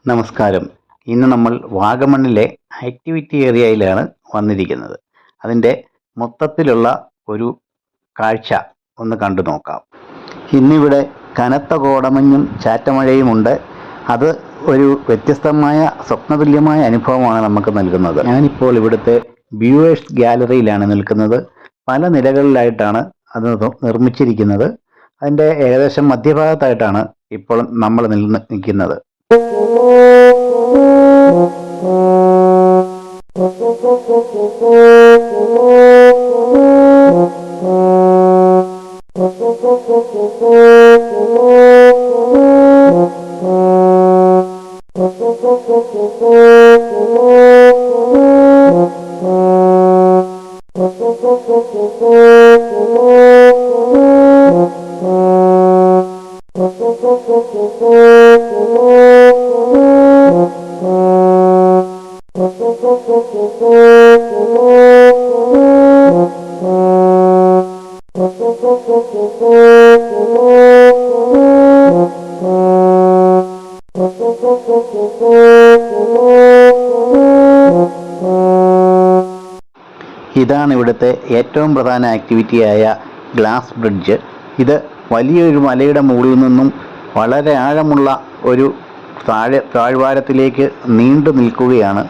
നമസ്കാരം. ഇന്ന് നമ്മൾ വാഗമണ്ണിലെ ആക്ടിവിറ്റി ഏരിയയിലാണ് വന്നിരിക്കുന്നത്. അതിൻ്റെ മൊത്തത്തിലുള്ള ഒരു കാഴ്ച ഒന്ന് കണ്ടു നോക്കാം. ഇന്നിവിടെ കനത്ത കോടമഞ്ഞും ചാറ്റമഴയുമുണ്ട്. അത് ഒരു വ്യത്യസ്തമായ സ്വപ്നതുല്യമായ അനുഭവമാണ് നമുക്ക് നൽകുന്നത്. ഞാനിപ്പോൾ ഇവിടുത്തെ വ്യൂവേഴ്സ് ഗാലറിയിലാണ് നിൽക്കുന്നത്. പല നിലകളിലായിട്ടാണ് അത് നിർമ്മിച്ചിരിക്കുന്നത്. അതിൻ്റെ ഏകദേശം മധ്യഭാഗത്തായിട്ടാണ് ഇപ്പോൾ നമ്മൾ നിൽക്കുന്നത്. ഇതാണ് ഇവിടുത്തെ ഏറ്റവും പ്രധാന ആക്ടിവിറ്റിയായ ഗ്ലാസ് ബ്രിഡ്ജ്. ഇത് വലിയൊരു മലയുടെ മുകളിൽ നിന്നും വളരെ ആഴമുള്ള ഒരു താഴ്വാരത്തിലേക്ക് നീണ്ടു നിൽക്കുകയാണ്.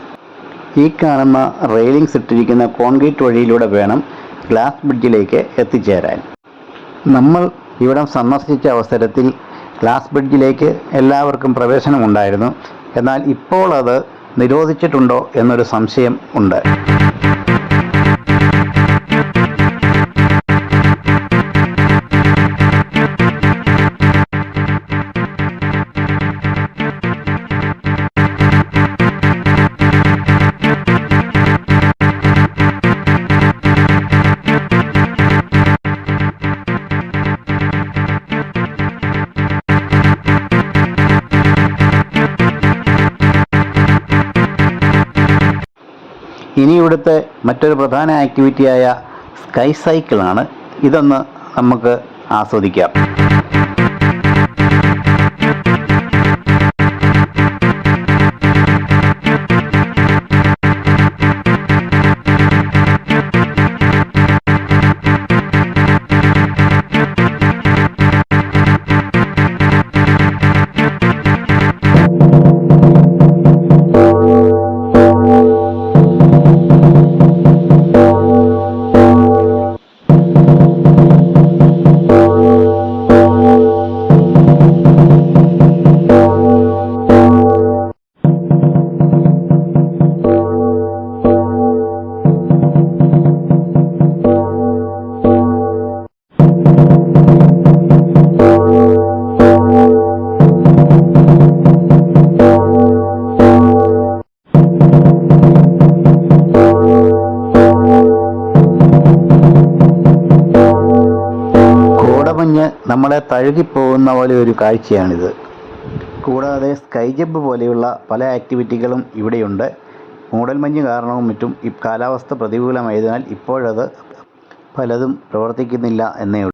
ഈ കാണുന്ന റെയിലിങ്സ് ഇട്ടിരിക്കുന്ന കോൺക്രീറ്റ് വഴിയിലൂടെ വേണം ഗ്ലാസ് ബ്രിഡ്ജിലേക്ക് എത്തിച്ചേരാൻ. നമ്മൾ ഇവിടം സന്ദർശിച്ച അവസരത്തിൽ ഗ്ലാസ് ബ്രിഡ്ജിലേക്ക് എല്ലാവർക്കും പ്രവേശനമുണ്ടായിരുന്നു. എന്നാൽ ഇപ്പോൾ അത് നിരോധിച്ചിട്ടുണ്ടോ എന്നൊരു സംശയം ഉണ്ട്. ഇനി ഇവിടുത്തെ മറ്റൊരു പ്രധാന ആക്ടിവിറ്റിയായ സ്കൈ സൈക്കിളാണ്. ഇതൊന്ന് നമുക്ക് ആസ്വദിക്കാം. നമ്മളെ തഴുകിപ്പോകുന്ന പോലെ ഒരു കാഴ്ചയാണിത്. കൂടാതെ സ്കൈ ജമ്പ് പോലെയുള്ള പല ആക്ടിവിറ്റികളും ഇവിടെയുണ്ട്. മൂടൽമഞ്ഞ് കാരണവും മറ്റും ഈ കാലാവസ്ഥ പ്രതികൂലമായതിനാൽ ഇപ്പോഴത് പലതും പ്രവർത്തിക്കുന്നില്ല എന്നേ ഉള്ളൂ.